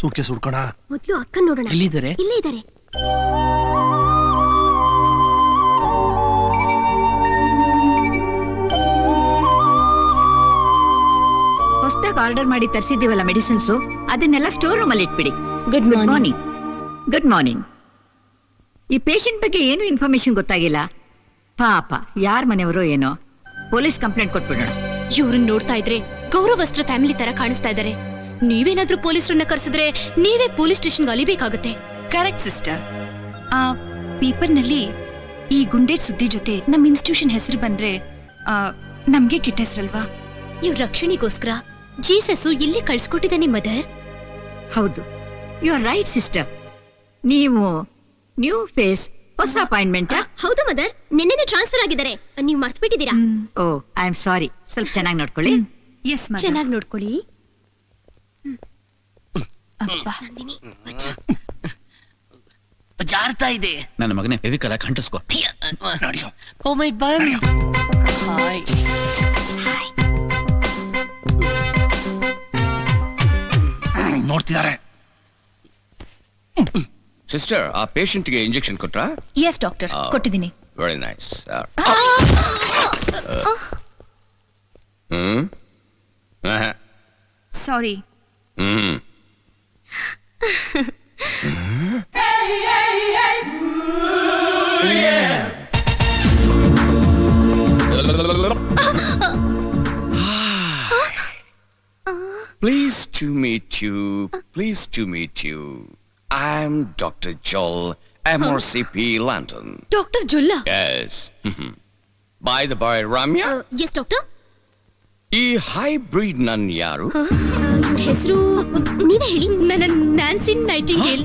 Suitcase ಹುಡ್ಕೋಣ. ಮೊದ್ಲು ಅಕ್ಕ ನೋಡೋಣ. ಎಲ್ಲಿದ್ದಾರೆ? ಇಲ್ಲೇ ಇದ್ದಾರೆ. ಹೊಸದಾಗಿ ಆರ್ಡರ್ ಮಾಡಿ ತರಿಸಿದ್ದೀವಲ್ಲ ಮೆಡಿಸಿನ್ಸು, ಅದನ್ನೆಲ್ಲ ಸ್ಟೋರ್ ರೂಮ್ ಅಲ್ಲಿ ಇಟ್ಬಿಡಿ. Good morning. Good morning. ಈ ಪೇಷಂಟ್ ಬಗ್ಗೆ ಏನು ಇನ್ಫಾರ್ಮೇಶನ್ ಗೊತ್ತಾಗಿಲ್ಲ. ಪಾಪ ಯಾರ ಮನೆಯವರೋ ಏನೋ. ಪೊಲೀಸ್ ಕಂಪ್ಲೇಂಟ್ ಕೊಟ್ಬಿಡೋಣ. ಇವ್ರನ್ನ ನೋಡ್ತಾ ಇದ್ರೆ ಗೌರವಸ್ತ್ರ ಫ್ಯಾಮಿಲಿ ತರ ಕಾಣಿಸ್ತಾ ಇದ್ದಾರೆ. ನೀವೇನಾದ್ರೂ ಪೊಲೀಸರನ್ನ ಕರೆಸಿದ್ರೆ ನೀವೇ ಪೊಲೀಸ್ ಸ್ಟೇಷನ್ಗೆ ಅಲಿಬೇಕಾಗತ್ತೆ. Correct sister. ಆ ಪೇಪರ್ ನಲ್ಲಿ ಈ ಗುಂಡೇಟ್ ಸುದ್ದಿ ಜೊತೆ ನಮ್ ಇನ್ಸ್ಟಿಟ್ಯೂಷನ್ ಹೆಸರು ಬಂದ್ರೆ ನಮ್ಗೆ ಕೆಟ್ಟ ಹೆಸರಲ್ವಾ? ಇವ್ರ ರಕ್ಷಣೆಗೋಸ್ಕರ ಜೀಸಸ್ ಇಲ್ಲಿ ಕಳ್ಸಿಕೊಟ್ಟಿದ್ದಾನೆ ಮದರ್. ಹೌದು, ಯು ಆರ್ ರೈಟ್ ಸಿಸ್ಟರ್. ನೀವು ನ್ಯೂ ಫೇಸ್, ಹೊಸ ಅಪಾಯಿಂಟ್ಮೆಂಟ್? ಹೌದು ಮದರ್, ನಿನ್ನೆ ಟ್ರಾನ್ಸ್ಫರ್ ಆಗಿದ್ದಾರೆ. ನೀವು ಮರ್ತು ಬಿಟ್ಟಿದ್ದೀರಾ? ಓ, ಐ ಆಮ್ ಸಾರಿ. ಸ್ವಲ್ಪ ಚೆನ್ನಾಗಿ ನೋಡ್ಕೊಳ್ಳಿ. ಎಸ್, ಚೆನ್ನಾಗಿ ನೋಡ್ಕೊಳ್ಳಿ. ಜಾರ್ತಾ ಇದೆ. ನನ್ನ ಮಗನೇ ಫೆವಿಕಲ್ ಅಂಟಿಸ್ಕೋ. ಓ ಮೈ ಬನ್. ಹಾಯ್. ನೋಡ್ತಿದ್ದಾರೆ. ಸಿಸ್ಟರ್, ಆ ಪೇಷಂಟ್ ಗೆ ಇಂಜೆಕ್ಷನ್ ಕೊಟ್ರಾ? ಎಸ್ ಡಾಕ್ಟರ್, ಕೊಟ್ಟಿದ್ದೀನಿ. Very nice. Sorry. Pleased to meet you. Pleased to meet you. I'm Dr. Joel, MRCP London. Doctor ಜುಲ್ಲಾ? Yes. By the by, Ramya? Yes doctor. ಈ ಹೈಬ್ರಿಡ್ ನನ್ ಯಾರು? ಹೆಸರು ನೀವೇ ಹೇಳಿ. ನನ್ನ Nancy Nightingale.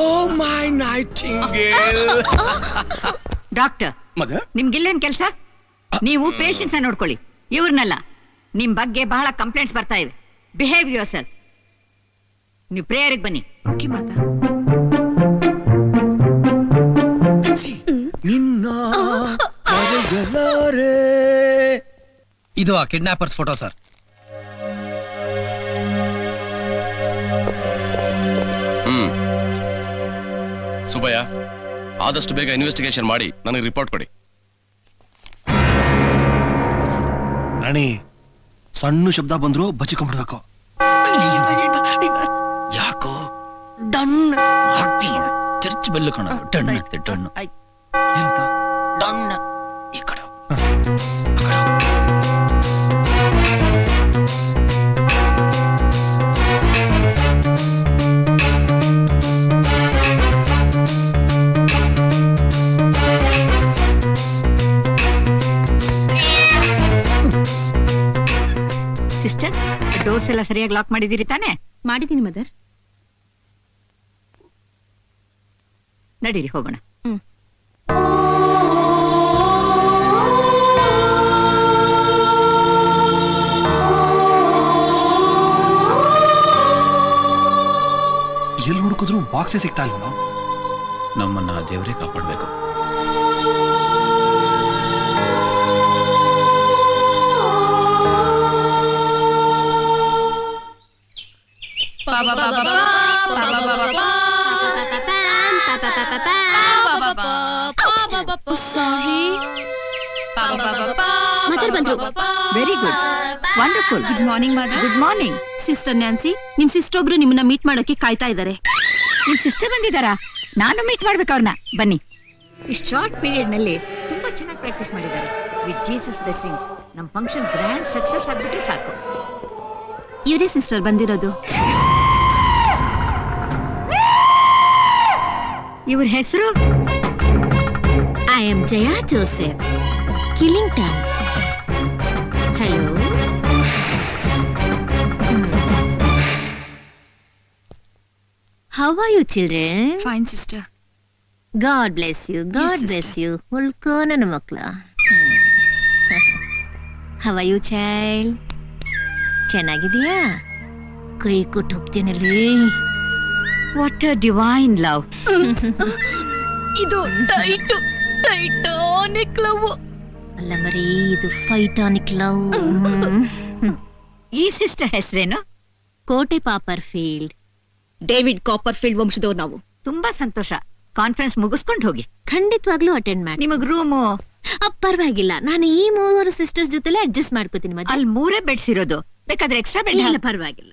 Oh, my Nightingale. Doctor, ನಿಮ್ಗಿಲ್ಲೇನ್ ಕೆಲಸ? ನೀವು ಪೇಷಂಟ್ಸ್ ನೋಡ್ಕೊಳ್ಳಿ, ಇವ್ರನ್ನಲ್ಲ. ನಿಮ್ ಬಗ್ಗೆ ಬಹಳ ಕಂಪ್ಲೇಂಟ್ಸ್ ಬರ್ತಾ ಇವೆ. Behave your self. ನೀವು ಪ್ರೇಯರ್ಗೆ ಬನ್ನಿ. ಓಕೆ ಮಾತಾ. ಇದು ಆ ಕಿಡ್ನಾಪರ್ಸ್ ಫೋಟೋ ಸರ್. ಸುಬ್ಬಯ್ಯ, ಆದಷ್ಟು ಬೇಗ ಇನ್ವೆಸ್ಟಿಗೇಷನ್ ಮಾಡಿ ನನಗೆ ರಿಪೋರ್ಟ್ ಕೊಡಿ. ರಾಣಿ, ಸಣ್ಣ ಶಬ್ದ ಬಂದ್ರು ಬಚ್ಚಿಕೊಂಡ್ಬಿಡ್ಬೇಕು. ಯಾಕೋ ಡನ್ ಹಾಕ್ತಿ? ಚರ್ಚ್ ಬೆಲ್ಲು ಕಣ. ಡನ್ ಆಗ್ತೆ. ಡನ್ ಎಂತ ಡನ್. ಈ ಕಡೆ ಸಿಸ್ಟರ್, ಡೋರ್ಸ್ ಎಲ್ಲ ಸರಿಯಾಗಿ ಲಾಕ್ ಮಾಡಿದಿರಿ ತಾನೆ? ಮಾಡಿದ್ದೀನಿ ಮದರ್. ನಡೀರಿ ಹೋಗೋಣ. ಎಲ್ಲಿ ಹುಡುಕಿದ್ರು ಬಾಕ್ಸೇ ಸಿಗ್ತಾ ಇಲ್ವಲ್ಲ. ನಮ್ಮನ್ನ ದೇವರೇ ಕಾಪಾಡ್ಬೇಕು. ಮದರ್ ಬಂದ್ರು. Very good, wonderful. Good morning mother. Good morning. Sister Nancy, ನಿಮ್ ಸಿಸ್ಟರ್ ಒಬ್ರು ನಿಮ್ಮನ್ನ ಮೀಟ್ ಮಾಡೋಕೆ ಕಾಯ್ತಾ ಇದ್ದಾರೆ. ನಿಮ್ ಸಿಸ್ಟರ್ ಬಂದಿದ್ದಾರಾ? ನಾನು ಮೀಟ್ ಮಾಡ್ಬೇಕು ಅವ್ರನ್ನ. ಬನ್ನಿ. ಇಷ್ಟು ಶಾರ್ಟ್ ಪೀರಿಯಡ್ ನಲ್ಲಿ ತುಂಬಾ ಚೆನ್ನಾಗಿ ಪ್ರಾಕ್ಟೀಸ್ ಮಾಡಿದ್ದಾರೆ. ವಿತ್ ಜೀಸಸ್ ಬ್ಲೆಸ್ಸಿಂಗ್ಸ್ ನಮ್ ಫಂಕ್ಷನ್ ಗ್ರ್ಯಾಂಡ್ ಸಕ್ಸಸ್ ಆಗ್ಬಿಟ್ರೆ ಸಾಕು. ಇವರೇ ಸಿಸ್ಟರ್ ಬಂದಿರೋದು. ಇವ್ರ ಹೆಸರು? I am Jaya Joseph, Killington. Hello. How are you children? Fine sister. God bless you. God Yes, bless sister. you. ಉಳ್ಕೋ ನನ್ನ ಮಕ್ಕಳ. How are you child? ಚೆನ್ನಾಗಿದೀಯಾ? ಕೈ ಕೊಟ್ಟು ಹೋಗ್ತೀನಲ್ಲಿ. What a divine love. ಇದು ಟೈಟಾನಿಕ್ ಲವ್ ಅಲ್ಲ ಮರಿ, ಇದು ಫೈಟಾನಿಕ್ ಲವ್. ಈ ಸಿಸ್ಟರ್ ಹೆಸರೇನು? ಕೋಟೆ ಪಾಪರ್ ಫೀಲ್ಡ್. ಡೇವಿಡ್ ಕಾಪರ್ಫೀಲ್ಡ್ ವಂಶದವ್ರು ನಾವು. ತುಂಬಾ ಸಂತೋಷ. ಕಾನ್ಫರೆನ್ಸ್ ಮುಗಿಸ್ಕೊಂಡು ಹೋಗಿ. ಖಂಡಿತವಾಗ್ಲೂ ಅಟೆಂಡ್ ಮಾಡಿ. ನಿಮಗ್ ರೂಮು ಪರವಾಗಿಲ್ಲ, ನಾನು ಈ 3 ಸಿಸ್ಟರ್ಸ್ ಜೊತೆಲೆ ಅಡ್ಜಸ್ಟ್ ಮಾಡ್ಕೋತೀನಿ. ಮತ್ತೆ ಅಲ್ಲಿ 3 ಬೆಡ್ಸ್ ಇರೋದು, ಬೇಕಾದ್ರೆ ಎಕ್ಸ್ಟ್ರಾ ಬೆಡ್. ಇಲ್ಲ ಪರವಾಗಿಲ್ಲ.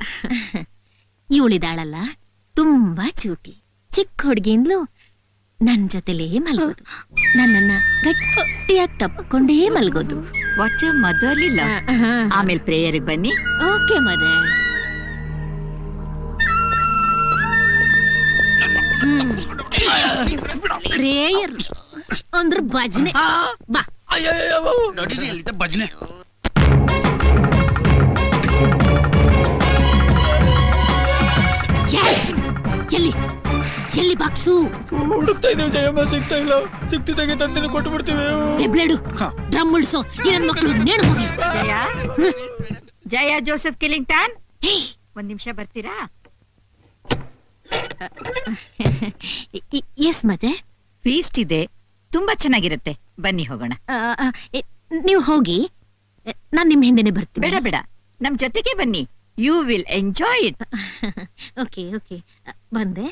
ಇವಳಿದಾಳಲ್ಲ, ತುಂಬಾ ಚೂಟಿ ಚಿಕ್ಕ ಹುಡುಗಿಂದ್ಲು ನನ್ ಜೊತೆಲೇ ಮಲ್ಗೋದು, ನನ್ನನ್ನ ಗಟ್ಟಿಯಾಗಿ ತಪ್ಕೊಂಡೇ ಮಲ್ಗೋದು. Watch motherly love. ಆಮೇಲೆ ಪ್ರೇಯರ್ಗೆ ಬನ್ನಿ. Okay mother. ಪ್ರೇಯರ್ ಅಂದ್ರ ಭಜನೆ. ಬಾ ಭಜನೆ. ಎಲ್ಲಿ ಎಲ್ಲಿ ಬಾಕ್ಸು ಹುಡುಕ್ತಾ ಇದ್ದೀವಿ ಜಯಮ್ಮ, ಸಿಗ್ತಾ ಇಲ್ಲ. ಸಿಕ್ತಿದ್ದಾಗೆ ತಂದಿನ ಕೊಟ್ಟು ಬಿಡ್ತೀವಿ. ಬ್ಲೇಡು ಡ್ರಮ್ ಉಳ್ಸೋ. ಏನ್ ಮಕ್ಕಳು ನೇಣು ಹೋಗಿ. ಜಯ, ಜಯ ಜೋಸೆಫ್ ಕಿಲಿಂಗ್ಟನ್, ಒಂದ್ ನಿಮಿಷ ಬರ್ತೀರಾ? ಎಸ್ ಮತ್ತೆ ಫೀಸ್ಟ್ ಇದೆ, ತುಂಬಾ ಚೆನ್ನಾಗಿರುತ್ತೆ. ಬನ್ನಿ ಹೋಗೋಣ. ನೀವು ಹೋಗಿ, ನಾನ್ ನಿಮ್ ಹಿಂದೆನೆ ಬರ್ತೀನಿ. ಬೇಡ ಬೇಡ, ನಮ್ ಜೊತೆಗೆ ಬನ್ನಿ. You will enjoy it. Okay okay, ಬಂದೆ.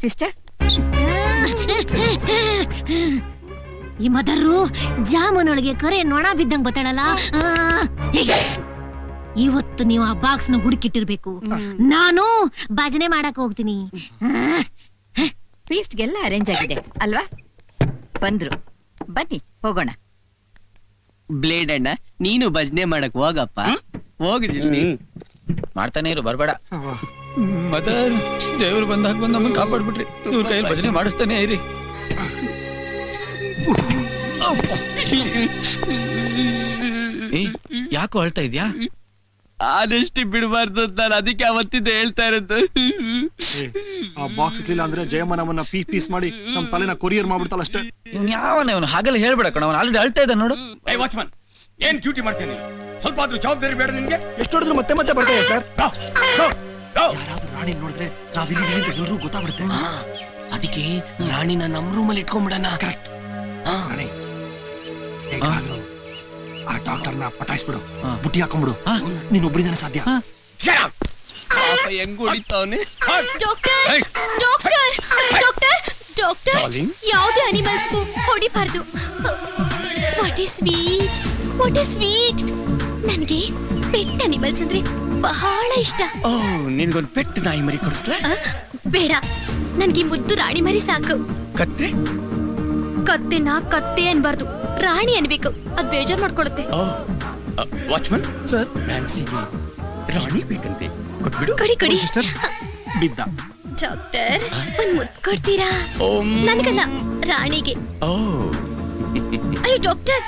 ಸಿಸ್ಟರ್, ಈ ಮದರ್ರು ಜಾಮೂನೊಳಗೆ ಕರೆ ನೊಣ ಬಿದ್ದಂಗ್ ಬತ್ತಾಳಲ್ಲ. ಇವತ್ತು ನೀವು ಆ ಬಾಕ್ಸ್ ನ ಹುಡುಕಿಟ್ಟಿರ್ಬೇಕು. ನಾನು ಭಜನೆ ಮಾಡಕ್ ಹೋಗ್ತೀನಿ. ಫೀಸ್ಟ್ಗೆಲ್ಲ ಅರೇಂಜ್ ಆಗಿದೆ ಅಲ್ವಾ? ಬಂದ್ರು, ಬನ್ನಿ ಹೋಗೋಣ. ಬ್ಲೇಡ್ ಅಣ್ಣ, ನೀನು ಭಜನೆ ಮಾಡಕ್ ಹೋಗಪ್ಪ. ಹೋಗಿದ್ದೀನಿ. ಮಾಡ್ತಾನೆ ಇರು, ಬರ್ಬೇಡ. ಮದರ್, ದೇವ್ರು ಬಂದಾಗ ಬಂದು ನಮ್ಮನ್ನ ಕಾಪಾಡ್ಬಿಟ್ರಿ. ಇವ್ರ ಕೈಯಲ್ಲಿ ಭಜನೆ ಮಾಡಿಸ್ತಾನೆ ಇರಿ. ಯಾಕೋ ಅಳ್ತಾ ಇದ್ಯಾ? ಆದಷ್ಟು ಬಿಡಬಾರ್ದು ಅಂತ ನಾನು ಅದಕ್ಕೆ ಅವತ್ತಿಂದ ಹೇಳ್ತಾ ಇರೋದು. ಆ ಬಾಕ್ಸ್ ಸಿಕ್ಲಿಲ್ಲ ಅಂದ್ರೆ ಜಯಮ್ಮ ನಮ್ಮನ್ನ ಪೀಸ್ ಮಾಡಿ ನಮ್ ತಲೆನ ಕೊರಿಯರ್ ಮಾಡ್ಬಿಡ್ತಾಳ ಅಷ್ಟೇ. ಇವ್ನು ಯಾವನ ಹಾಗೆಲ್ಲ ಹೇಳ್ಬೇಡ ಕಣ, ಅವನು ಆಲ್ರೆಡಿ ಅಳ್ತಾ ಇದ್ದ ನೋಡು. ವಾಚ್ಮನ್, ಏನ್ ಡ್ಯೂಟಿ ಮಾಡ್ತೇನೆ? ಸ್ವಲ್ಪ ಆದ್ರೂ ಜವಾಬ್ದಾರಿ ಬೇಡ ನಿನ್ಗೆ? ಎಷ್ಟು ಹೊಡೆದ್ರು ಮತ್ತೆ ಮತ್ತೆ ಬರ್ತಾರೆ ಸರ್. ಯಾರಾದ್ರೂ ರಾಣಿ ನೋಡಿದ್ರೆ ನಾವಿಲ್ಲಿದ್ದೀವಿ ಅಂತ ಎಲ್ರೂ ಗೊತ್ತಾಗ್ಬಿಡುತ್ತೆ. ಅದಕ್ಕೆ ರಾಣಿನ ನಮ್ ರೂಮಲ್ಲಿ ಇಟ್ಕೊಂಡ್ಬಿಡಣ. ಕರೆಕ್ಟ್. ರಾಣಿ, ಹೇಗಾದ್ರೂ ಆ ಡಾಕ್ಟರ್ನ ಪಟಾಯಿಸ್ಬಿಡು, ಬುಟ್ಟಿ ಹಾಕೊಂಡ್ಬಿಡು. ನೀನೊಬ್ಬರಿಂದಾನೆ ಸಾಧ್ಯ. ಹೆಂಗ್ ಹೊಡಿತಾವನೆ. ಡಾಕ್ಟರ್ ಡಾಕ್ಟರ್ ಡಾಕ್ಟರ್ ಡಾಕ್ಟರ್, ಯಾವುದೇ ಅನಿಮಲ್ಸ್ಗೂ ಹೊಡಿಬಾರ್ದು. What is sweet, what is sweet. ನನಗೆ ಪೆಟ್ ಅನಿಮಲ್ಸ್ ಅಂದ್ರೆ ಬಹಳ ಇಷ್ಟ. ಓ, ನಿನ್ಗೊಂದು ಪೆಟ್ಟು ನಾಯಿ ಮರಿ ಕೊಡಿಸ್ಲಾ? ಬೇಡ, ನನ್ಗೆ ಮುದ್ದು ರಾಣಿ ಮರಿ ಸಾಕು. ಕತ್ತೆ? ಕತ್ತೆನ ಕತ್ತೆ ಅನ್ಬಾರ್ದು, ರಾಣಿ ಅನ್ಬೇಕು. ಅದ್ ಬೇಜಾರ್ ಮಾಡ್ಕೊಳುತ್ತೆ. ವಾಚ್ಮನ್ ಸರ್, ನ್ಯಾನ್ಸಿಗೆ ರಾಣಿ ಬೇಕಂತೆ, ಕೊಟ್ಬಿಡು. ಕಡಿ ಕಡಿ. ಬಿದ್ದ. ಡಾಕ್ಟರ್, ಒಂದ್ ಮುದ್ದು ಕೊಡ್ತೀರಾ? ನನ್ಗಲ್ಲ, ರಾಣಿಗೆ. ಓ ಅಯ್ಯೋ ಡಾಕ್ಟರ್,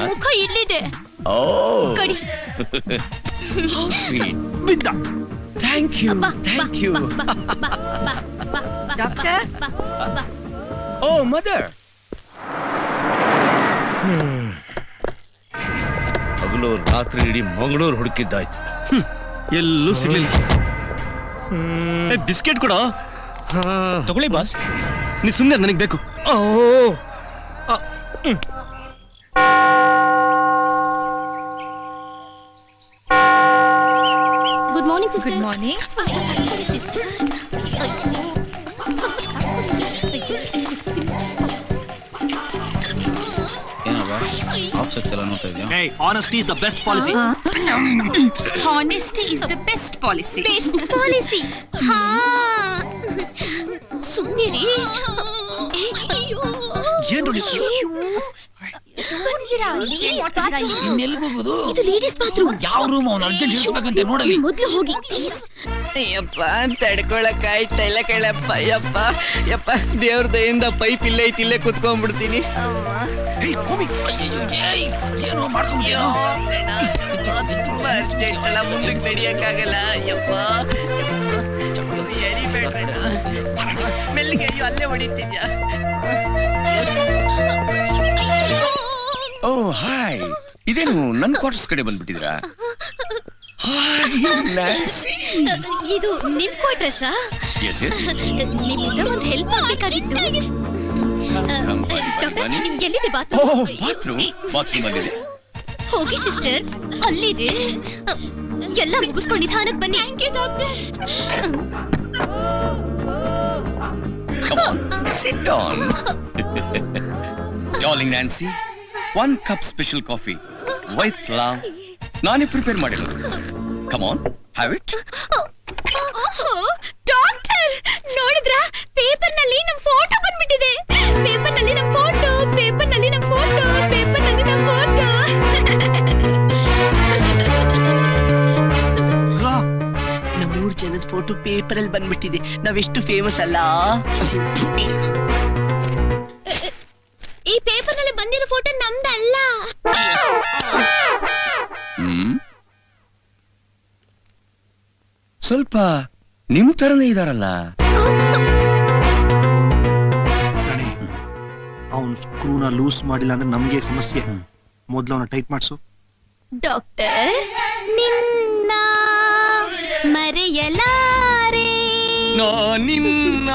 ಮುಖ ಇಲ್ಲಿದೆ. ಓ, ಕಡಿ. How sweet. ಬಿದ್ದ. Thank you, thank you. Doctor, oh mother. ಹಗಲು ರಾತ್ರಿ ಇಡೀ ಮಂಗಳೂರು ಹುಡುಕಿದ್ದಾಯ್ತು, ಎಲ್ಲೂ ಸಿಗ್ಲಿಲ್ಲ. ಬಿಸ್ಕೆಟ್ ಕೊಡೋ. ತಗೊಳ್ಳಿ ಬಾಸ್. ನೀ ಸುಮ್ಮನೆ, ನನಗೆ ಬೇಕು. Good morning sister. Good morning. ಏನವ ಆಫ್ಸೆಲ್ಲ ನೋಡ್ತಾ ಇದ್ಯಾ? Hey, honesty is the best policy. Honesty is the best policy. Best policy. ಹಾ, ಸುಮ್ಮನಿರಿ. ಏನು ಇನ್ನೆಲ್ಲಿಗೆ ಹೋಗೋದು? ಇದು ಲೇಡೀಸ್ ಬಾತ್ರೂಮ್. ಯಾವ ರೂಮ್? ಅವ್ನು ಅರ್ಜೆಂಟ್ ಇಳಿಸ್ಬೇಕಂತೆ, ನೋಡಲಿ. ಮೊದ್ಲು ಹೋಗಿ. ಯಪ್ಪ, ತಡ್ಕೊಳಕ್ ಆಯ್ತಾ ಇಲ್ಲ ಕಣಪ್ಪ. ಯಪ್ಪ ಯಪ್ಪ, ದೇವ್ರ ದಯಿಂದ ಪೈಪ್ ಇಲ್ಲೇ ಐತಿ, ಇಲ್ಲೇ ಕುತ್ಕೊಂಡ್ಬಿಡ್ತೀನಿ. ಏನೋ ಮಾಡ್ಕೊಂಡ್ಬಿಟ್ಟೇನೋ? ತುಂಬಾ ಅರ್ಜೆಂಟ್ ಅಲ್ಲ, ಮುಂದಕ್ಕೆ ನಡೆಯಕ್ಕಾಗಲ್ಲ. ಯಪ್ಪ, ಮೆಲ್ಲಿಗೆ. ಅಯ್ಯೋ, ಅಲ್ಲೇ ಹೊಡಿತಿದ್ಯಾ? ಓ ಹಾಯ್, ಇದೇನು ನನ್ನ ಕ್ವಾರ್ಟರ್ಸ್ ಕಡೆ ಬಂದ್ಬಿಟ್ಟಿದ್ರಾ? Hi Nancy. ಇದು ನಿಮ್ ಕ್ವಾರ್ಟರ್ಸಾ? S S. ನಿಮ್ಮಿಂದ ಒಂದು ಹೆಲ್ಪ್ ಆಗ್ಬೇಕಾಗಿತ್ತು. ಡಾಕ್ಟರ್, ಎಲ್ಲಿದೆ ಓ, ಬಾತ್ರೂಮ್? ಬಾತ್ರೂಮ್ ಅಲ್ಲಿದೆ. ಹೋಗಿ ಸಿಸ್ಟರ್, ಅಲ್ಲಿದೆ. ಎಲ್ಲ ಮುಗಿಸ್ಕೊಂಡು ನಿಧಾನಕ್ ಬನ್ನಿ. Thank you doctor. Come on, sit down. Darling Nancy, 1 cup special coffee with love. ನಾನೇ ಪ್ರಿಪೇರ್ ಮಾಡಿರೋದು. Come on, have it. Doctor ನೋಡಿದ್ರಾ, ಪೇಪರ್ ನಲ್ಲಿ ನಮ್ ಫೋಟೋ ಬಂದ್ಬಿಟ್ಟಿದೆ. ಪೇಪರ್ ನಲ್ಲಿ ನಮ್ ಫೋಟೋ, ಪೇಪರ್ ನಲ್ಲಿ ನಮ್ ಫೋಟೋ, ಪೇಪರ್ ನಲ್ಲಿ ನಮ್ ಫೋಟೋ. ನಮ್ಮ 3 ಜನದ ಫೋಟೋ ಪೇಪರ್ ಅಲ್ಲಿ ಬಂದ್ಬಿಟ್ಟಿದೆ. ನಾವೆಷ್ಟು ಫೇಮಸ್ ಅಲ್ಲ. ಈ ಪೇಪರ್ ನಲ್ಲಿ ಬಂದಿರೋ ಫೋಟೋ ನಮ್ದಲ್ಲ. ಸ್ವಲ್ಪ ನಿಮ್ ತರನೇ ಇದಾರಲ್ಲ. ಅವನು ಸ್ಕ್ರೂನ ಲೂಸ್ ಮಾಡಿಲ್ಲ ಅಂದ್ರೆ ನಮ್ಗೆ ಸಮಸ್ಯೆ. ಮೊದ್ಲು ಅವನ ಟೈಟ್ ಮಾಡ್ಸು. ಡಾಕ್ಟರ್ ನಿನ್ನ ಮರೆಯಲಾರೆ, ನಿನ್ನ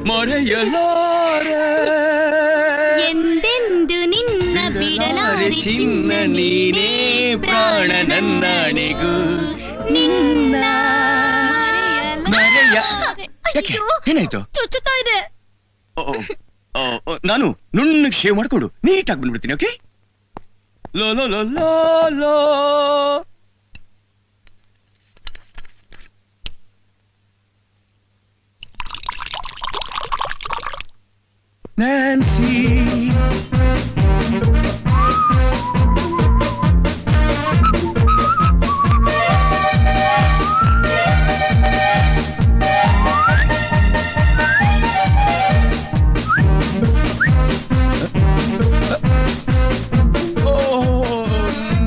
ಮರೆಯಲಾರೆ, ಎಂದೆಂದು ನಿನ್ನ ಬಿಡಲಾರೆ ಚಿನ್ನ ನೀನೇ ಪ್ರಾಣ ನನ್ನನೆಗೂ ನಿನ್ನ ಮರೆಯ. ಯಾಕೆ? ಏನಾಯ್ತು? ಚುಚ್ಚುತ್ತಾ ಇದೆ. ನಾನು ನುಣ್ಣಗೆ ಶೇವ್ ಮಾಡ್ಕೊಂಡು ನೀಟಾಗಿ ಬಂದ್ಬಿಡ್ತೀನಿ. Okay. Low low low low low. Nancy.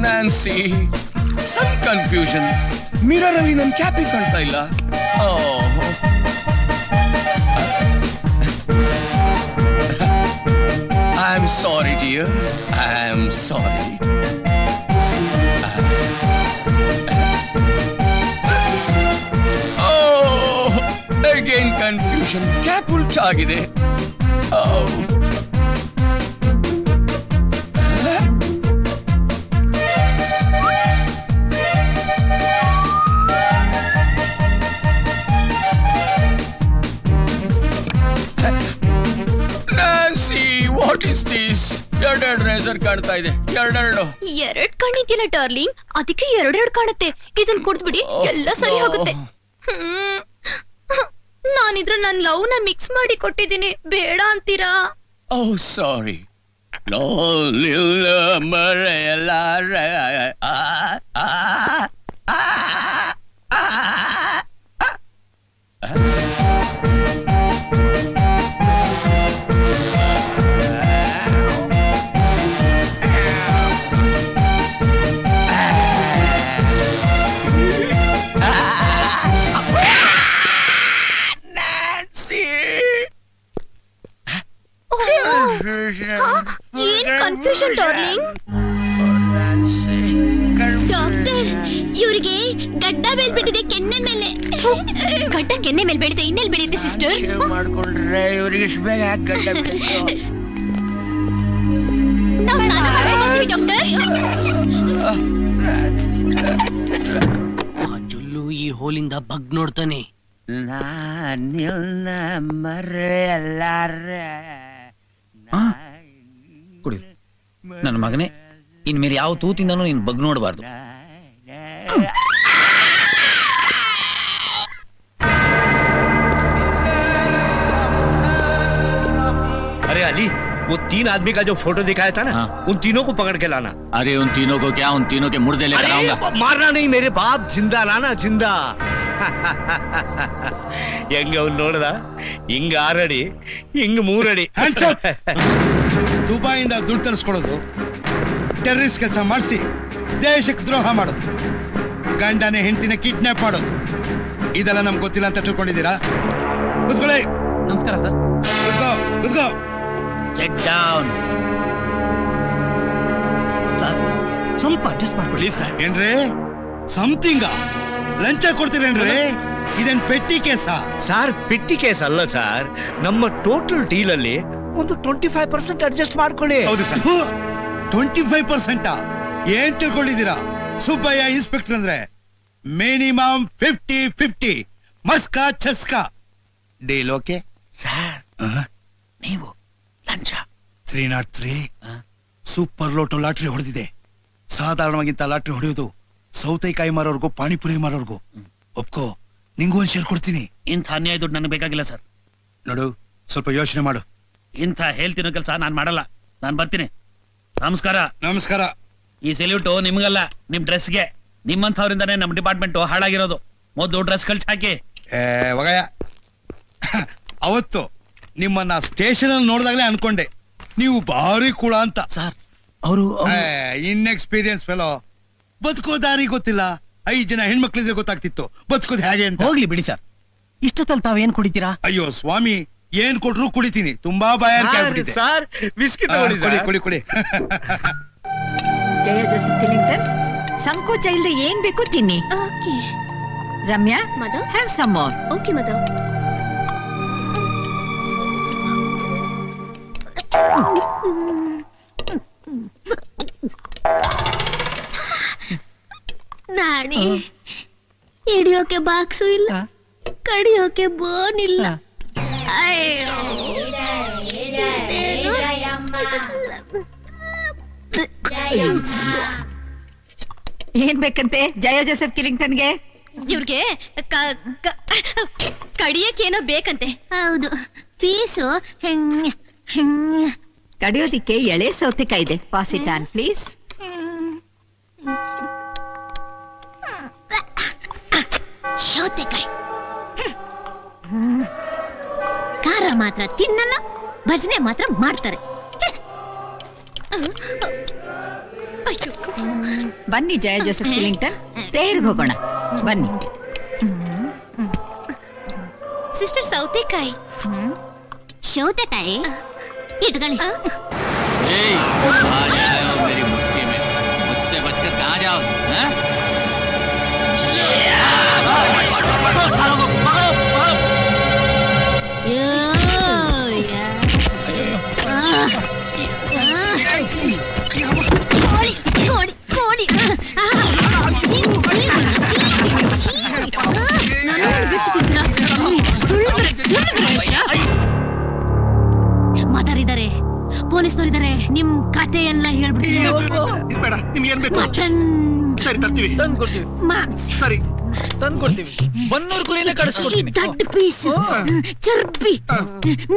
Nancy, some confusion. Mirror ಅಲ್ಲಿ ನನ್ನ ಕ್ಯಾಪಿಂಗ್ ಕಾಣ್ತಾ ಇಲ್ಲ. I'm sorry, dear. I'm sorry. Again confusion. Cap ಉಲ್ಟಾಗಿದೆ. What is this? ಎರಡೆರಡು ರೇಸರ್ ಕಾಣ್ತಾ ಇದೆ. ಎರಡ್ ಕಣ್ಣಿದ್ಯಲ್ಲ ಡಾರ್ಲಿಂಗ್, ಅದಕ್ಕೆ ಎರಡೆರಡು ಕಾಣುತ್ತೆ. ಇದನ್ ಕುಡ್ದ್ಬಿಡಿ, ಎಲ್ಲ ಸರಿ ಹೋಗುತ್ತೆ. ನಾನಿದ್ರ ನನ್ ಲವ್ ನ ಮಿಕ್ಸ್ ಮಾಡಿ ಕೊಟ್ಟಿದ್ದೀನಿ, ಬೇಡ ಅಂತೀರಾ? ಓಹ್ ಸಾರಿ. ಮರೆಯಲಾರೆ. ಏನ್ ಕನ್ಫ್ಯೂಷನ್ ಡಾರ್ಲಿಂಗ್? ಡಾಕ್ಟರ್, ಇವ್ರಿಗೆ ಗಡ್ಡ ಬೆಳ್ಬಿಟ್ಟಿದೆ ಕೆನ್ನೆ ಮೇಲೆ. ಗಡ್ಡ ಕೆನ್ನೆ ಮೇಲೆ ಬೆಳಿದೆ, ಇನ್ನೆಲ್ಲಿ ಬೆಳೆಯುತ್ತೆ ಸಿಸ್ಟರ್? ಮಾಡ್ಕೊಂಡ್ರೆ ಇವ್ರಿಗೆ ಇಷ್ಟು ಬೇಗ ಯಾಕೆ ಗಡ್ಡ ಬಿಡ್ತು? ನಾವು ಸ್ನಾನ ಮಾಡ್ಕೊಂಡ್ಬರ್ತೀವಿ ಡಾಕ್ಟರ್. ಆ ಜುಲ್ಲು ಈ ಹೋಲಿಂದ ಬಗ್ ನೋಡ್ತಾನೆ. ನಾನಿಲ್ನ ಮರೆಯಲಾರೆ. ಕುಡಿ. ನನ್ನ ಮಗನೇ, ಇನ್ಮೇಲೆ ಯಾವ ತೂತಿಂದನೂ ನೀನ್ ಬಗ್ ನೋಡಬಾರ್ದು. अरे अली, वो 3 आदमी का जो फोटो दिखाया था ना, उन तीनों को पकड़ के लाना. अरे उन तीनों को क्या, उन तीनों के मुर्दे लेकर आऊंगा. मारना नहीं मेरे बाप, जिंदा लाना, जिंदा. ಹೆಂಗ ಅವ್ನು ನೋಡ್ದ? ಹಿಂಗ 6 ಅಡಿ, ಹಿಂಗ 3 ಅಡಿ. ದುಬೈಯಿಂದ ದುಡ್ಡು ತರಿಸ್ಕೊಳ್ಳೋದು, ಟೆರರಿಸ್ಟ್ ಕೆಲಸ ಮಾಡಿಸಿ ದೇಶಕ್ಕೆ ದ್ರೋಹ ಮಾಡೋದು, ಗಂಡನೇ ಹೆಂಡತಿನ ಕಿಡ್ನಾಪ್ ಮಾಡೋದು, ಇದೆಲ್ಲ ನಮ್ಗೆ ಗೊತ್ತಿಲ್ಲ ಅಂತ ತಿಳ್ಕೊಂಡಿದ್ದೀರಾ? ಕೂತ್ಕೊಳ್ಳಿ. ನಮಸ್ಕಾರ ಸರ್. ಕೂತ್ಕೋ, ಕೂತ್ಕೋ. Set down. ಸರ್ ಸ್ವಲ್ಪ ಅಡ್ಜಸ್ಟ್ ಮಾಡ್ಕೊಳ್ಳಿ ಸರ್. ಏನ್ರಿ ಸಮಥಿಂಗ್ ಲಂಚ ಕೊಡ್ತೀರೇನ್ರಿ? ಇದೇನ್ ಪೆಟ್ಟಿ ಕೇಸ? ಸಾರ್ ಪೆಟ್ಟಿ ಕೇಸ್ ಅಲ್ಲ ಸರ್, ನಮ್ಮ ಟೋಟಲ್ ಡೀಲ್ ಅಲ್ಲಿ ಒಂದು 25% ಅಡ್ಜಸ್ಟ್ ಮಾಡ್ಕೊಳ್ಳಿ. ಹೌದು ಸರ್. 25%? ಏನ್ ತಿಳ್ಕೊಂಡಿದ್ದೀರಾ? ಸುಬ್ಬಯ್ಯ ಇನ್ಸ್ಪೆಕ್ಟರ್ ಅಂದ್ರೆ ಮಿನಿಮಮ್ 50-50 ಮಸ್ಕಾ ಚಸ್ಕಾ ಡೀಲ್ ಓಕೆ ಸರ್ ನೀವು ಲಂಚ 303 ಸೂಪರ್ ಲೋಟೋ ಲಾಟ್ರಿ ಹೊಡೆದಿದೆ. ಸಾಧಾರಣವಾಗಿಂತ ಲಾಟ್ರಿ ಹೊಡೆಯೋದು ಸೌತೆಕಾಯಿ ಮಾರೋರ್ಗು ಪಾನಿಪುರಿ ಮಾರೋರ್ಗು. ಒಪ್ಕೋ, ನಿಂಗೂ ಒಂದ್ ಶೇರ್ ಕೊಡ್ತೀನಿ. ಇಂಥ ಅನ್ಯಾಯ ದುಡ್ಡು ನನಗೆ ಬೇಕಾಗಿಲ್ಲ ಸರ್. ನೋಡು, ಸ್ವಲ್ಪ ಯೋಚನೆ ಮಾಡು. ಇಂಥ ಹೇಳ್ತಿರೋ ಕೆಲಸ ನಾನು ಮಾಡಲ್ಲ. ನಾನು ಬರ್ತೀನಿ. ನಮಸ್ಕಾರ. ನಮಸ್ಕಾರ. ಈ ಸೆಲ್ಯೂಟು ನಿಮ್ಗಲ್ಲ, ನಿಮ್ ಡ್ರೆಸ್ಗೆ. ನಿಮ್ಮಂಥವ್ರಿಂದಾನೇ ನಮ್ಮ ಡಿಪಾರ್ಟ್ಮೆಂಟ್ ಹಾಳಾಗಿರೋದು. ಮೊದಲು ಡ್ರೆಸ್ ಕಳ್ಸಿ ಹಾಕಿ. ಒಗಯ, ಅವತ್ತು ನಿಮ್ಮನ್ನ ಸ್ಟೇಷನ್ ಅಲ್ಲಿ ನೋಡಿದಾಗಲೇ ಅನ್ಕೊಂಡೆ ನೀವು ಭಾರಿ ಕುಳ ಅಂತ. ಸರ್ ಅವರು ಇನ್ಎಕ್ಸ್ಪೀರಿಯನ್ಸ್ ಫೆಲೋ. ಬದುಕೋ ದಾರಿ ಗೊತ್ತಿಲ್ಲ. 5 ಜನ ಹೆಣ್ಮಕ್ಳಿದ್ರೆ ಗೊತ್ತಾಗ್ತಿತ್ತು ಬದುಕೋದು ಹೇಗೆ ಅಂತ. ಹೋಗ್ಲಿ ಬಿಡಿ ಸರ್. ಇಷ್ಟೊತ್ತಲ್ಲಿ ತಾವೇನ್ ಕುಡಿತೀರಾ? ಅಯ್ಯೋ ಸ್ವಾಮಿ, ಏನ್ ಕೊಟ್ರು ಕುಡಿತೀನಿ. ತುಂಬಾ ಬಾಯಾರಿಕೆ ಆಗ್ಬಿಟ್ಟಿದೆ. ಸರ್ ಬಿಸ್ಕಿಟ್ ಕುಡಿ ಕುಡಿ. ಜಯ ಜೋಸೆಫ್ ಕಿಲಿಂಗ್ಟನ್, ಸಂಕೋಚ ಇಲ್ಲದೆ ಏನ್ ಬೇಕು ತಿನ್ನಿ. Okay Ramya, mother, have some more. Okay mother. ನಾಣಿ ಹಿಡಿಯೋಕೆ ಬಾಕ್ಸು ಇಲ್ಲ, ಕಡಿಯೋಕೆ ಬೋನ್ ಇಲ್ಲ. ಅಯ್ಯೋ, ಏನ್ ಬೇಕಂತೆ ಜಯ ಜೋಸೆಫ್ ಕಿಲಿಂಗ್ಟನ್ಗೆ? ಇವ್ರಿಗೆ ಕಡಿಯಕ್ಕೇನೋ ಬೇಕಂತೆ. ಹೌದು, ಫೀಸು ಕಡಿಯೋದಿಕ್ಕೆ ಎಳೆ ಸೌತೆಕಾಯಿ ಇದೆ. Pass it on please. ಸೌತೆಕಾಯಿ ಖಾರ ಮಾತ್ರ ತಿನ್ನಲ್ಲ, ಭಜನೆ ಮಾತ್ರ ಮಾಡ್ತಾರೆ. ಅಯ್ಯೋ. ಬನ್ನಿ ಜಯ ಜೋಸೆಫ್ ಕಿಲಿಂಗ್ಟನ್, ಪ್ರೇಯರ್ಗೆ ಹೋಗೋಣ ಬನ್ನಿ. ಸಿಸ್ಟರ್ ಸೌತೆಕಾಯಿ. ಸೌತೆಕಾಯಿ ಇಟ್ಕೊಳ್ಳಿ. मेरी मुश्किल में मुझसे बचकर कहाँ जाओ? ಮಾತಾಡಿದ್ದಾರೆ, ಪೊಲೀಸ್ನವರಿದ್ದಾರೆ. ನಿಮ್ ಕತೆ ಎಲ್ಲ ಹೇಳ್ಬಿಡ್ತೀನಿ. ಬೇಡ, ನಿಮ್ಗೆ ಏನ್ ಬೇಕು? ಸರಿ, ತರ್ತೀವಿ. ತಂದ್ಕೊಡ್ತೀವಿ. ಮಾಂಸ, ಸರಿ, ತಂದ್ಕೊಡ್ತೀವಿ. ಬನ್ನೂರು ಕುರಿನೇ ಕಳಿಸ್ಕೊಡ್ತೀನಿ. ದೊಡ್ಡ ಪೀಸ್, ಚರ್ಬಿ,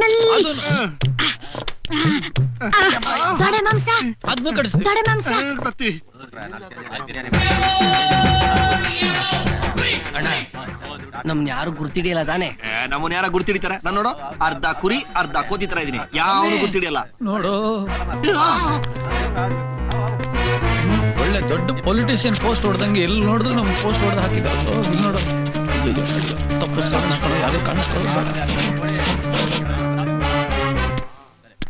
ನಲ್ಲಿ, ತೊಡೆ ಮಾಂಸ, ಅದನ್ನು ಕಳಿಸ್ತೀವಿ. ತೊಡೆ ಮಾಂಸ. ತರ್ತೀವಿ. ನಮ್ನ ಯಾರು ಗುರ್ತಿಡಿಯಲ್ಲ ತಾನೆ? ನಮ್ಮನ್ನ ಯಾರ ಗುರ್ತಿಡಿತಾರೆ? ನಾನು ನೋಡು, ಅರ್ಧ ಕುರಿ ಅರ್ಧ ಕೋತಿ ತರ ಇದೀನಿ. ಯಾವನು ಗುರ್ತಿಡಿಯಲ್ಲ ನೋಡು. ಒಳ್ಳೆ ದೊಡ್ಡ ಪೊಲಿಟಿಷಿಯನ್ ಪೋಸ್ಟ್ ಹೊಡೆದಂಗೆ ಎಲ್ಲಿ ನೋಡಿದ್ರು ನಮ್ ಪೋಸ್ಟ್ ಹೊಡೆದು ಹಾಕಿದ್ದಾರೆ. ಇಲ್ಲಿ ನೋಡು, ತಪ್ಪು ಯಾರು ಕಾಣಿಸ್ಕೊಳ್ಳ.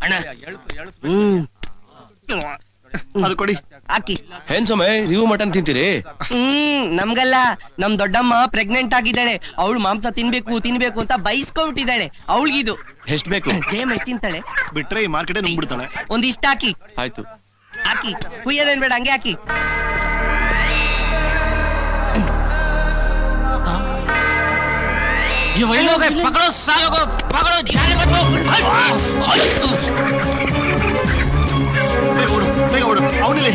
ಅಣ್ಣ, ಅದು ಕೊಡಿ. ಹಾಕಿ. ಏನ್ ಸಮಯ ನೀವು ಮಟನ್ ತಿಂತೀರಿ? ನಮ್ಗಲ್ಲ, ನಮ್ ದೊಡ್ಡಮ್ಮ ಪ್ರೆಗ್ನೆಂಟ್ ಆಗಿದ್ದಾಳೆ. ಅವಳು ಮಾಂಸ ತಿನ್ಬೇಕು ತಿನ್ಬೇಕು ಅಂತ ಬೈಸ್ಕೊಂಡ್ಬಿಟ್ಟಿದ್ದಾಳೆ. ಅವಳಿಗಿದು ಎಷ್ಟ್ ಬೇಕು? ಜಯಮ್ಮ ಎಷ್ಟ್ ತಿಂತಾಳೆ? ಬಿಟ್ರೆ ಈ ಮಾರ್ಕೆಟ್ ನುಂಗ್ಬಿಡ್ತಾಳೆ. ಒಂದಿಷ್ಟ ಹಾಕಿ. ಆಯ್ತು. ಹಾಕಿ, ಕುಯ್ಯೋದೇನ್ ಬೇಡ, ಹಂಗೆ ಹಾಕಿ. ಪಕಡೋ ಸಾಗೋ, ಪಕಡೋ. ಬೇಗ ಓಡು, ಬೇಗ ಓಡು. ಅವನಲ್ಲಿ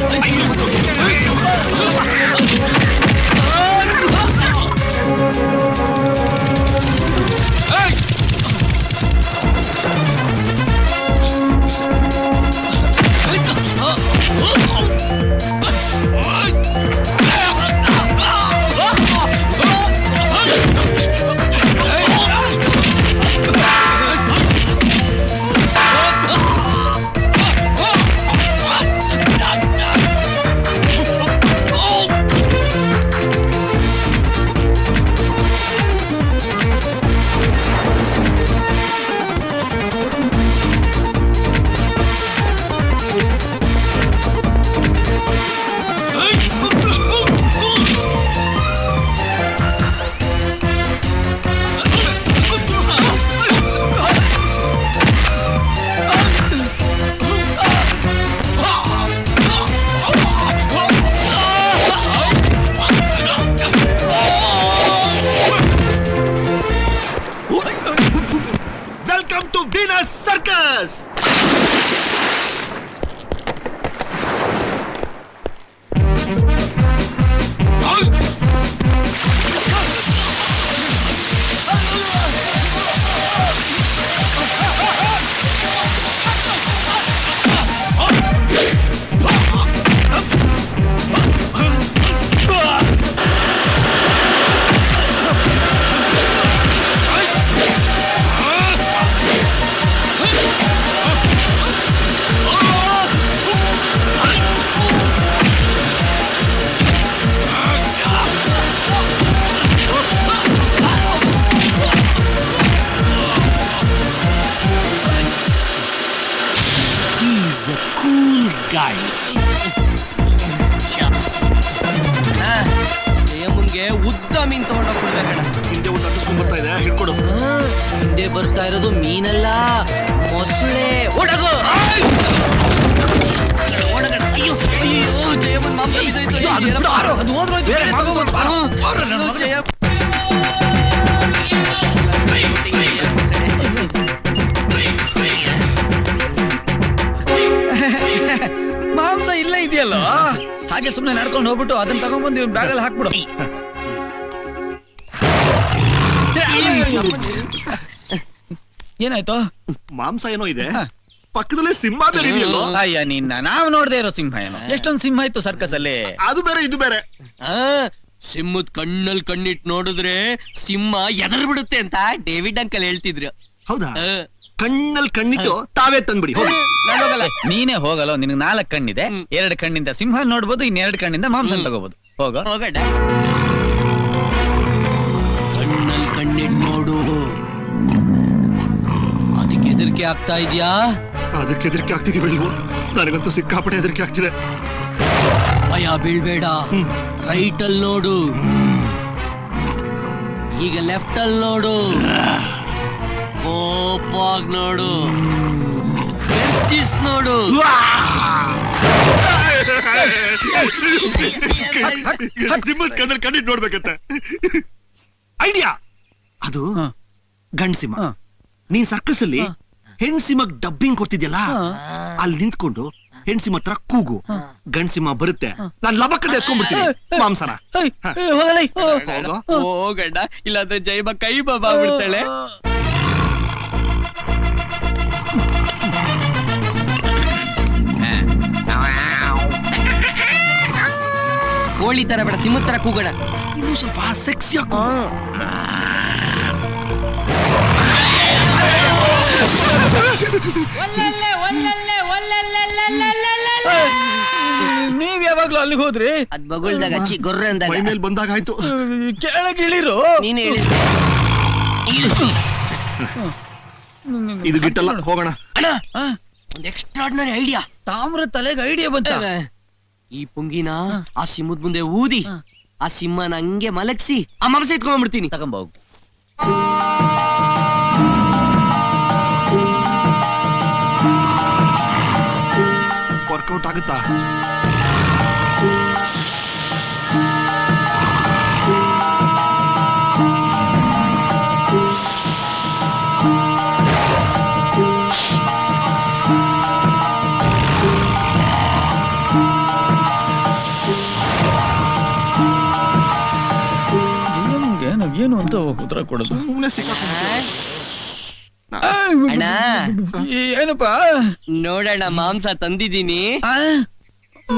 guy. ಜಯಮ್ಮನ್ಗೆ ಉದ್ದ ಮೀನ್ ತಗೊಂಡೋಗ್ಬಿಡ್ಬೇಕಣ್ಣ. ಹಿಂದೆ ಒಂದು ಅಟ್ಟಿಸ್ಕೊಂಡ್ ಬರ್ತಾ ಇದೆ, ಹಿಡ್ಕೊಡು. ಹಿಂದೆ ಬರ್ತಾ ಇರೋದು ಮೀನಲ್ಲ, ಮೊಸಳೆ. ಓಡಗು. ಅಯ್ಯೋ ಅಯ್ಯೋ, ಜಯಮ್ಮನ್ ಮಾಂಸ ಬಿದ್ದೋಯ್ತು. ಅದು ಹೋದ್ರೋಯ್ತು, ಬೇರೆ ಮಗು ಬಂತು, ಬಾರೋ. ಜಯಮ್ಮ ಮಾಂಸ ಇಲ್ಲೇ ಇದೆಯಲ್ಲ, ಹಾಗೆ ಸುಮ್ನೆ ನಡ್ಕೊಂಡು ಹೋಗ್ಬಿಟ್ಟು ಅದನ್ನ ತಗೊಂಡ್ಬಂದು ಇವ್ನ ಬ್ಯಾಗಲ್ಲಿ ಹಾಕ್ಬಿಡು. ಏನಾಯ್ತು? ಮಾಂಸ ಏನೋ ಇದೆ, ಪಕ್ಕದಲ್ಲೇ ಸಿಂಹ ಬೇರೆ ಇದೆಯಲ್ಲೋ. ಅಯ್ಯ ನಿನ್ನ, ನಾವು ನೋಡ್ದೆ ಇರೋ ಸಿಂಹ ಏನೋ. ಎಷ್ಟೊಂದು ಸಿಂಹ ಇತ್ತು ಸರ್ಕಸ್ ಅಲ್ಲಿ. ಅದು ಬೇರೆ ಇದು ಬೇರೆ. ಸಿಂಹದ ಕಣ್ಣಲ್ಲಿ ಕಣ್ಣಿಟ್ಟು ನೋಡಿದ್ರೆ ಸಿಂಹ ಎದರ್ ಬಿಡುತ್ತೆ ಅಂತ ಡೇವಿಡ್ ಅಂಕಲ್ ಹೇಳ್ತಿದ್ರು. ಹೌದಾ? ಕಣ್ಣಲ್ಲಿ ಕಣ್ಣಿಟ್ಟು ತಾವೇ ತಂದ್ಬಿಡಿ. ಹೋಗಿ. ನಾನು ಹೋಗಲ್ಲ. ನೀನೇ ಹೋಗಲ್ಲ, ನಿನಗೆ 4 ಕಣ್ಣಿದೆ. 2 ಕಣ್ಣಿಂದ ಸಿಂಹ ನೋಡ್ಬೋದು, 2 ಕಣ್ಣಿಂದ ಮಾಂಸ ತಗೋಬಹುದು. ಹೋಗ ಹೋಗಣ್ಣ. ಕಣ್ಣಲ್ಲಿ ಕಣ್ಣಿಟ್ಟು ನೋಡು. ಅದಕ್ಕೆ ಹೆದರಿಕೆ ಆಗ್ತಾ ಇದೆಯಾ? ಅದಕ್ಕೆ ಹೆದರಿಕೆ ಆಗ್ತಿದೀವಿ ಇಲ್ವೋ? ನನಗಂತೂ ಸಿಕ್ಕಾಪಟ್ಟೆ ಹೆದರಿಕೆ ಆಗ್ತಿದೆ. ಭಯ ಬೀಳ್ಬೇಡ. ರೈಟ್ ಅಲ್ಲಿ ನೋಡು, ಈಗ ಲೆಫ್ಟ್ ಅಲ್ಲಿ ನೋಡು, ಕೋಪಾಗ್ ನೋಡು, ನೋಡು. ಸಿಂಹದ ಕಣ್ಣಲ್ಲಿ ಕಣ್ಣಿಟ್ಟು ನೋಡ್ಬೇಕಂತ ಐಡಿಯಾ. ಅದು ಗಂಡ್ ಸಿಂಹ. ನೀನ್ ಸರ್ಕಸ್ ಅಲ್ಲಿ ಹೆಣ್ ಸಿಂಹಕ್ ಡಬ್ಬಿಂಗ್ ಕೊಡ್ತಿದ್ಯಲ್ಲ, ಅಲ್ಲಿ ನಿಂತ್ಕೊಂಡು ಹೆಣ್ ಸಿಂಹ ಹತ್ರ ಕೂಗು. ಗಂಡ್ ಸಿಂಹ ಬರುತ್ತೆ, ನಾನ್ ಲಬಕ್ಕದ ಎತ್ಕೊಂಡ್ಬಿಡ್ತೀನಿ ಮಾಂಸನ. ಹೋಗಣ್ಣ, ಇಲ್ಲಾಂದ್ರೆ ಜೈಬ ಕೈ ಬಾಬಾ ಬಿಡ್ತಾಳೆ. ಕೋಳಿ ತರ ಬೇಡ, ಸಿಂಹ ತರ ಕೂಗೋಣ. ಇನ್ನು ಸ್ವಲ್ಪ ಸೆಕ್ಸಿ ಹಾಕೋ. ನೀವ್ ಯಾವಾಗ್ಲೂ ಅಲ್ಲಿಗೆ ಹೋದ್ರಿ? ಅದ್ ಬಗುಳ್ದಾಗ ಹಚ್ಚಿ ಗೊರ್ರೆ ಅಂದಾಗ ಮೈ ಮೇಲ್ ಬಂದಾಗ ಆಯ್ತು. ಕೆಳಗೆ ಇಳಿರು. ನೀನ್ ಹೇಳಿ. ಇದು ಗಿಟ್ಟಲ್ಲ, ಹೋಗೋಣ. ಅಣ್ಣ, ಒಂದ್ ಎಕ್ಸ್ಟ್ರಾರ್ಡಿನರಿ ಐಡಿಯಾ. ತಾಮ್ರ ತಲೆಗೆ ಐಡಿಯಾ ಬಂತ. ಈ ಪುಂಗಿನ ಆ ಸಿಂಹದ ಮುಂದೆ ಊದಿ, ಆ ಸಿಂಹನ ಹಂಗೆ ಮಲಗಿಸಿ ಆ ಮಾಂಸ ಎತ್ಕೊಂಡ್ಬಿಡ್ತೀನಿ. ತಗೊಂಬೋಗು. ವರ್ಕೌಟ್ ಆಗುತ್ತಾ? ಏನು ಅಂತ ಉತ್ತರ ಕೊಡೋದು? ಅಣ್ಣ, ಏನಪ್ಪಾ? ನೋಡೋಣ, ಮಾಂಸ ತಂದಿದ್ದೀನಿ.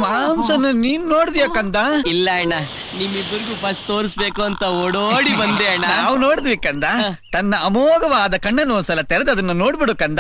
ಮಾಂಸನ ನೀನ್ ನೋಡ್ದಿಯ ಕಂದ? ಇಲ್ಲ ಅಣ್ಣ, ನಿಮ್ಮಿಬ್ಬರಿಗೂ ಫಸ್ಟ್ ತೋರಿಸ್ಬೇಕು ಅಂತ ಓಡೋಡಿ ಬಂದೆ ಅಣ್ಣ. ನಾವು ನೋಡಿದ್ವಿ ಕಂದ. ತನ್ನ ಅಮೋಘವಾದ ಕಣ್ಣನ್ನು ಒಂದ್ಸಲ ತೆರೆದು ಅದನ್ನ ನೋಡ್ಬಿಡು ಕಂದ.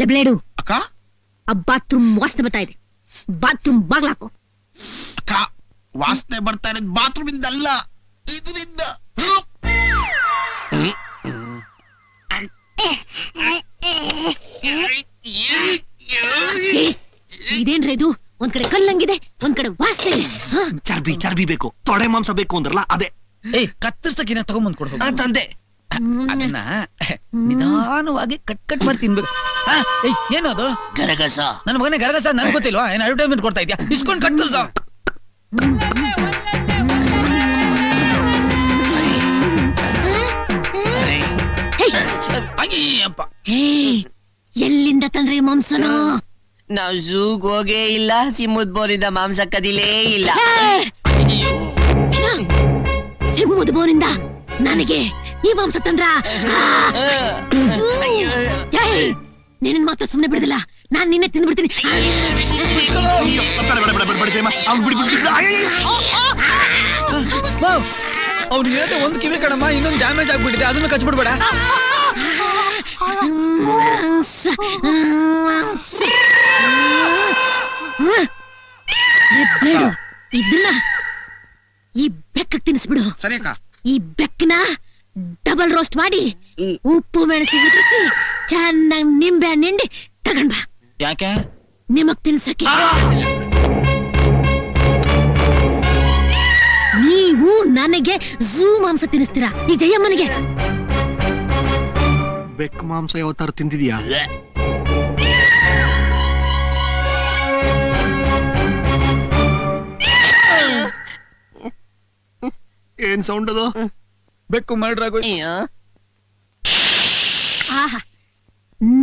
ಬ್ಲೇಡು ಅಕ್ಕ, ಆ ಬಾತ್ರೂಮ್ ವಾಸನೆ ಬರ್ತಾ ಇದೆ. ಬಾತ್ರೂಮ್ ಬಾಗ್ಲಾಕು. ಅಕ್ಕ, ವಾಸನೆ ಬರ್ತಾ ಇರೋದು ಬಾತ್ರೂಮ್ ಇಂದ ಅಲ್ಲ, ಇದರಿಂದ. ಇದೇನ್ರಿ ಇದು? ಒಂದ್ ಕಡೆ ಕಲ್ಲಂಗಿದೆ, ಒಂದ್ ಕಡೆ ವಾಸನೆ. ಚರ್ಬಿ ಚರ್ಬಿ ಬೇಕು, ತೊಡೆ ಮಾಂಸ ಬೇಕು ಅಂದ್ರಲ್ಲ ಅದೇ. ಕತ್ತರ್ಸಕಿನ ತಗೊಂಬಂದ್ ಕೊಡ್ಬೇಕು ತಂದೆ. ಅದನ್ನ ನಿಧಾನವಾಗಿ ಕಟ್ ಮಾಡಿ ತಿನ್ಬೇಕು. ಏನದು? ಗರಗಸ. ನನ್ನ ಮಗನೇ ಗರಗಸ ನನ್ ಗೊತ್ತಿಲ್ವಾ? ಏನ್ ಅಡ್ವರ್ಟೈಸ್ಮೆಂಟ್ ಕೊಡ್ತಾ ಇದ್ಯಾ? ಇಸ್ಕೊಂಡ್ ಕತ್ತರ್ಸ. ಎಲ್ಲಿಂದ ತಂದ್ರೆ ಮಾಂಸನ? ನಾವ್ ಝೂಗ್ ಹೋಗೇ ಇಲ್ಲ, ಸಿಂಹದ ಬೋರಿಂದ ಮಾಂಸ ಕದಿಲೇ ಇಲ್ಲ. ಸಿಂಹದ ಬೋರಿಂದ ನನಗೆ ಈ ಮಾಂಸ ತಂದ್ರ? ನಿನ್ನ ಮಾತ್ರ ಸುಮ್ನೆ ಬಿಡುದಿಲ್ಲ. ನಾನ್ ನಿನ್ನೆ ತಿಂದ್ಬಿಡ್ತೀನಿ. ಅವ್ನು ಹೇಳದೆ ಒಂದು ಕಿವಿ ಕಣಮ್ಮ, ಇನ್ನೊಂದು ಡ್ಯಾಮೇಜ್ ಆಗ್ಬಿಟ್ಟಿದೆ, ಅದನ್ನು ಕಚ್ಬಿಡ್ಬೇಡ. ಇದನ್ನ ಈ ಬೆಕ್ಕ ತಿನ್ನಿಸ್ಬಿಡು. ಸರಿ ಅಕ್ಕ. ಈ ಬೆಕ್ಕನ ಡಬಲ್ ರೋಸ್ಟ್ ಮಾಡಿ ಉಪ್ಪು ಮೆಣಸಿ ಹಾಕಿ ಚೆನ್ನಾಗಿ ನಿಂಬೆ ಹಣ್ಣು ಹಿಂಡಿ ತಗೊಂಡ್ ಬಾ. ಯಾಕೆ? ನಿಮಗ್ ತಿನ್ಸಕ್ಕೆ. ನೀವು ನನಗೆ ಝೂ ಮಾಂಸ ತಿನ್ನಿಸ್ತೀರಾ, ಈ ಜಯಮ್ಮನಿಗೆ. ಬೆಕ್ ಮಾಂಸ ಯಾವತ್ತಾರು ತಿಂದಿದ್ಯಾ? ಏನ್ ಸೌಂಡ್ ಅದು? ಬೆಕ್ಕು ಮಾಡ್ರಾಗೋ. ಆಹಾ,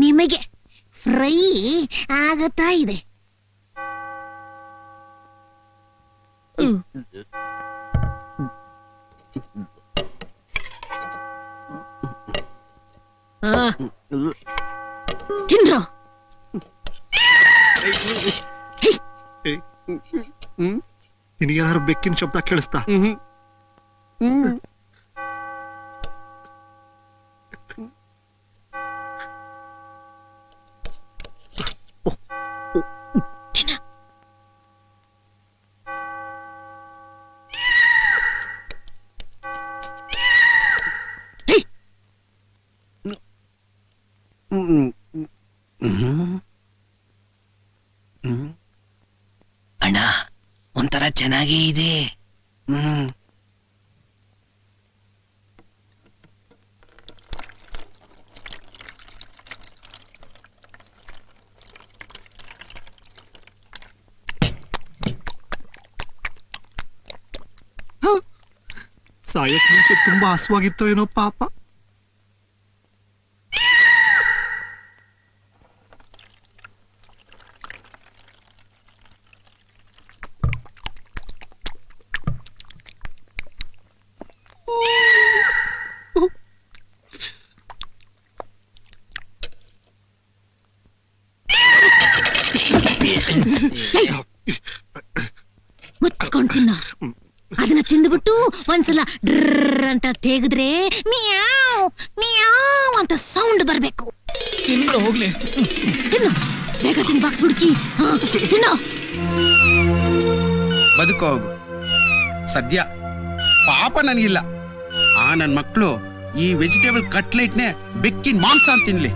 ನಿಮಗೆ ಫ್ರೈ ಆಗತ್ತಾ ಇದೆ. ತಿನ್ರೋ. ನಿನಗೇನಾದ್ರು ಬೆಕ್ಕಿನ ಶಬ್ದ ಕೇಳಿಸ್ತಾ? ಅಣ್ಣ ಒಂಥರ ಚೆನ್ನಾಗೇ ಇದೆ. ಸಾಯಕ್ ಮುಂಚೆ ತುಂಬಾ ಹಸುವಾಗಿತ್ತೋ ಏನೋ ಪಾಪ. ಮುಚ್ಕೊಂಡ್ ತಿನ್ನೋ. ಅದನ್ನ ತಿಂದ್ಬಿಟ್ಟು ಒಂದ್ಸಲ ಡ್ರರ್ ಅಂತ ತೆಗೆದ್ರೆ ಮಿಯಾವ್ ಮಿಯಾವ್ ಅಂತ ಸೌಂಡ್ ಬರ್ಬೇಕು. ತಿನ್ಬಿಡು ಹೋಗ್ಲಿ. ತಿನ್ನು, ಬೇಗ ತಿನ್ ಬಾಕ್ಸ್ ಹುಡುಕಿ. ತಿನ್ನೋ. ಬದುಕೋ ಹೋಗು. ಸದ್ಯ ಪಾಪ ನನಗಿಲ್ಲ. ನನ್ ಮಕ್ಕಳು ಈ ವೆಜಿಟೇಬಲ್ ಕಟ್ಲೆಟ್ನೆ ಬೆಕ್ಕಿನ ಮಾಂಸ ಅಂತ ತಿನ್ಲಿ.